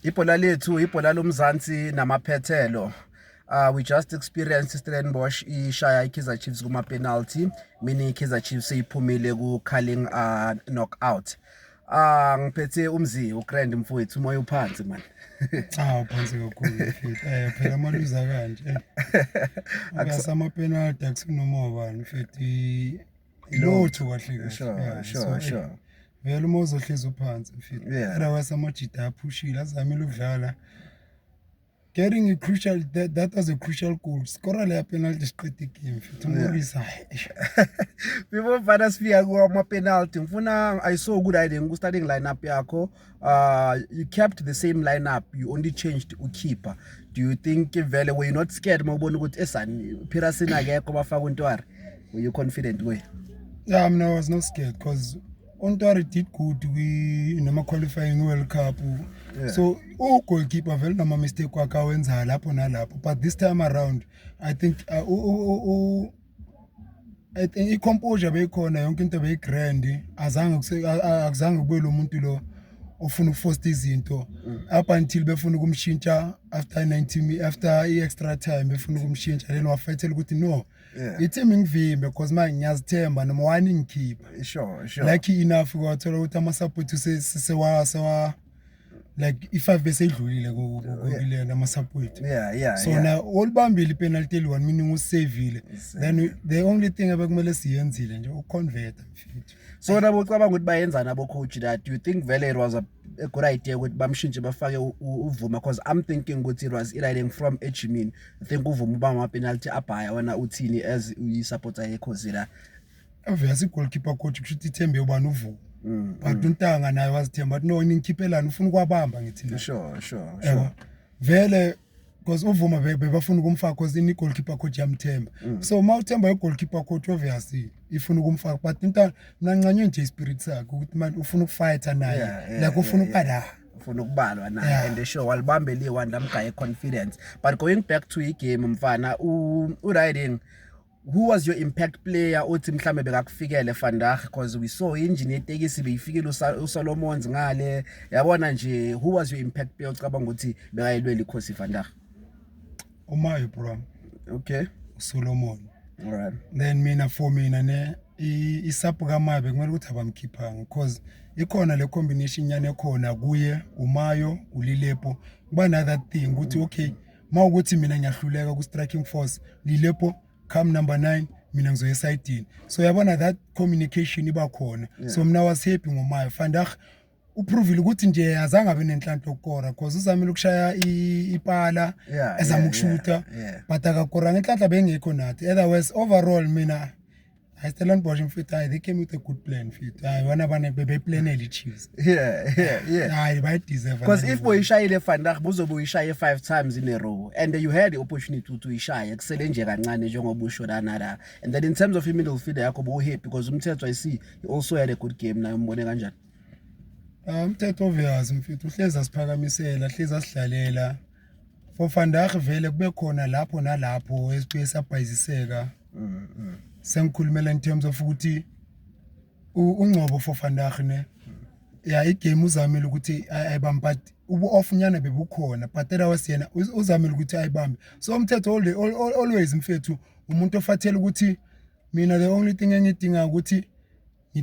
Ibhola lethu ibhola lomzansi namaphethelo. We just experienced Stellenbosch ishaya iKaizer Chiefs kuma penalty, meaning iKaizer Chiefs seyiphumile ku culling knockout. Ngiphethe umzi uGrand mfowethu umoya uphansi man. Cha phansi kakhulu mfethu. Phela amaluza kanje. Akasama penalty akusinoma ubani mfethu. Ilotho kahle kahle. Sure. Vele uma uzohleza uphansi mfethu. Era wasamajida aphushile azamile ukudlala. Getting a crucial that was a crucial goal. Score le penalty siqede game mfethu. Umorisa. Before fana sifika kuma penalty ngifuna I saw good idea ku starting lineup yakho. You kept the same lineup, you only changed ukeeper. Do you think vele were you not scared mawubona ukuthi esani Pearson akekho bafaka uNtwari? Were you confident we? Yeah, I was not scared because Ontwari did good noma qualifying World Cup. So goalkeeper vele nama mistake wakhe awenza lapho nalapho, but this time around I think i-composure beyikhona yonke into beyigrand akuzange kube lo muntu lo ofuna ukuforce izinto up until befuna ukumshintsha after 90 after extra time befuna ukumshintsha then wafethela ukuthi no i-team ingivimbe because manje ngiyazithemba noma wani ngikhipha Sure. Lucky enough kwathola ukuthi ama-support sewa like i-5 bese idlulile kule nama-support so na olibambile ipenalty eli-1 meaning usavile then the only thing abekumele siyenzile nje ukuconverta mfethu. So nabo ucabanga ukuthi bayenza nabo coach that do you think vele it was a good idea ukuthi bamshintshe bafake uVuma because I'm thinking ukuthi it was riding from Ejimini. I think uVuma uba ama penalty abhaya wena uthini as uyi-supporter yeChozi la. Obviously goalkeeper coach kusho ukuthi ithembe ubani uVuma. But uNtanga naye wazithemba but no ningikhiphelana ufuna ukwabamba ngithi. Sure. Vele because uVuma bebafuna ukumfaka because ini goalkeeper coach yamthemba. So mawuthemba igoalkeeper coach obviously ifuna ukumfaka but into mina ncancane nje ispirit sakhe ukuthi manje ufuna ukufighta naye like ufuna ukubala ufuna ukubalwa naye and sure walibambe li-1 lamgaye confidence. But going back to igame mfana u-riding, who was your impact player othi mhlambe bekakufikele Vandag because we saw engine yetekisi beyifikile uSolomons ngale yabona nje who was your impact player ucabanga ukuthi bekayilwela iKhosi Vandag? Umayo bro. Okay. Solomon. All right. Then mina for mina ne isapu kaMabe kumele ukuthi abamkhiphanga because ikhona le combination yana ekhona kuye uMayo uLilepo kuba another thing ukuthi okay mawukuthi mina ngiyahluleka ku striking force Lilepo come number 9 mina ngizoya eside so yabona that communication iba khona so mina was happy ngoMayo Vandag uprovile ukuthi nje azange abe nenhlanhla ukukora because uzamile ukushaya ipala ezama ukushuta but akakora ngenhlanhla bengekho nathi otherwise overall mina Stellenbosch mfethu they came with a good plan mfethu wona bana bebeplanele iChiefs I deserve because if boyishayile Vandag buzobe uyishaye 5 times in a row and you had the opportunity to ishaya kusele nje kancane njengoba usho lana and then in terms of middle fielder yakho bo happy because umthetho I see he also had a good game nayo umbone kanjani? Umthetho obvious mfethu uhleza siphakamisela hleza sidlalela for Vandag vele kube khona lapho nalapho esibhayiziseka sengikhulumela in terms of ukuthi uNgcobo for Vandag ne igame uzamile ukuthi ayibambe but ubu-offnyana bebukhona but era wasiyena uzamile ukuthi ayibambe so umthetho always mfethu umuntu ofathela ukuthi mina the only thing engidinga ukuthi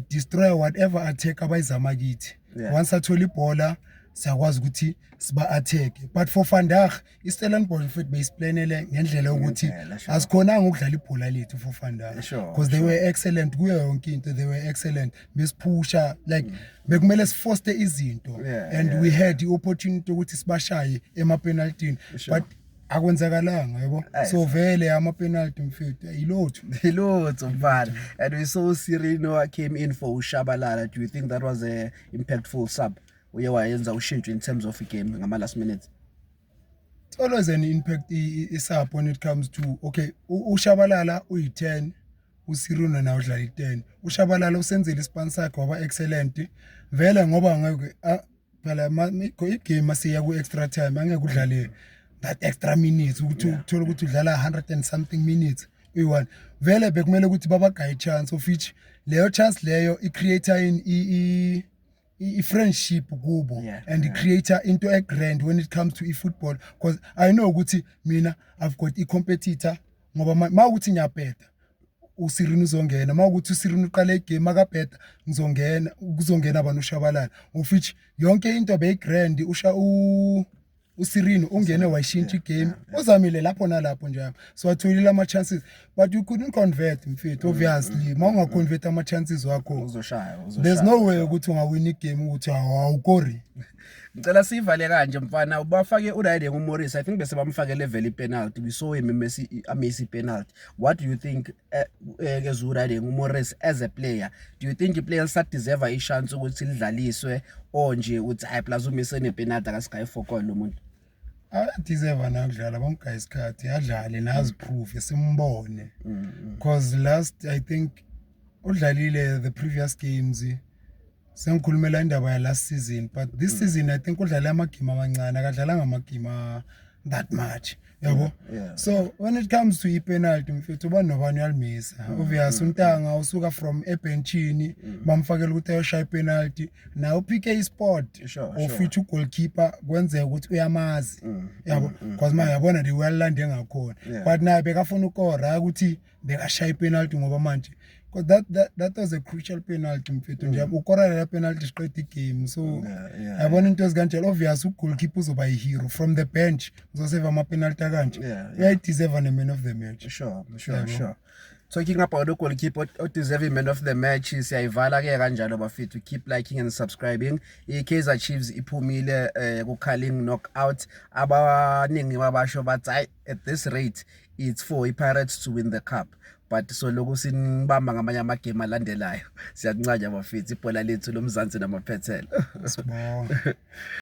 destroy whatever attack abayizama kithi once athola ibhola siyakwazi ukuthi siba attack but for Vandag iStellenbosch futhi beyisiplanele ngendlela ukuthi asikhonanga ukudlala ibhola lethu for Vandag because they were excellent kuyo yonke into they were excellent besiphusha like bekumele sifoste izinto and we had the opportunity ukuthi sibashaye ema penalty but akwenzakalanga yabo so vele ama penalty mfethu ilotho mfana and we saw Sirino came in for uShabalala. Do you think that was a impactful sub uye wayenza ushintsho in terms of game ngama last minutes? It's always an impact sub when it comes to okay uShabalala uyi10 uSirino nawo udlala i10 uShabalala usenzele ispan sakhe waba excellent vele ngoba ngeke phela igame asiya ku extra time angeke udlale that extra minutes ukuthi uthola ukuthi udlala 100 and something minutes uyi1 vele bekumele ukuthi babagayi chance of which leyo chance leyo icreator in i-friendship kubo Yeah, and create into a grand when it comes to football, because I know ukuthi mina I've got i-competitor ngoba mawukuthi ngiyabheda uSirini uzongena, mawukuthi uSirini uqala igame akabheda kuzongena abantu uShabalala, of which yonke into beyigrand uSirini ungene wayishintsha igame uzamile lapho nalapho njalo, so atholile ama-chances but you couldn't convert mfethu. Obviously mawungaconvert ama-chances wakho uzoshaya there's no way ukuthi ungawina igame ukuthi awukori. Ngicela sivale kanje mfana, ubafake uRayden uMorris, I think bese bamfake level penalty, we saw him Messi penalty. What do you think as uRayden uMorris as a player, do you think i-player deserve a chance ukuthi lidlaliswe or nje uthi hayi plus uMessi ne penalty akasikayi for call lo muntu? Deserve nakudlala bamgayi isikhathi adlale naziprove simbone, because last I think udlalile the previous games sengikhulumela indaba ya last season, but this season I think udlala amagame amancane akadlalanga amagame that much yabo. So when it comes to i-penalty mfethu banobani yalimisa, obvious uNtanga usuka from ebenchini bamfakela ukuthi ayoshaya i-penalty na uPK Sport of which ugoalkeeper kwenzeka ukuthi uyamazi yabo, because manje yabona the well-land engakhona but naye bekafuna ukora ukuthi bekashaya i-penalty ngoba manje because that was a crucial penalty mfethu nje ukora la penalty siqeda igame. So yabona into ezikanjalo obvious ugoalkeeper uzoba yi-hero from the bench uzoseva ama-penalty akanje, uyayideserve ne-man of the match. Sure. Talking about the goalkeeper deserving man of the match, siyayivala ke kanjalo bafethu, keep liking and subscribing. I-Kaizer Chiefs iphumile ku-Carling knockout, abaningi babasho bathi at this rate it's for i-Pirates to win the cup, but so lokhu sinibamba ngamanye amagame alandelayo. Siyakuncanya bafethu, ibhola lethu lomzansi namaphethelo.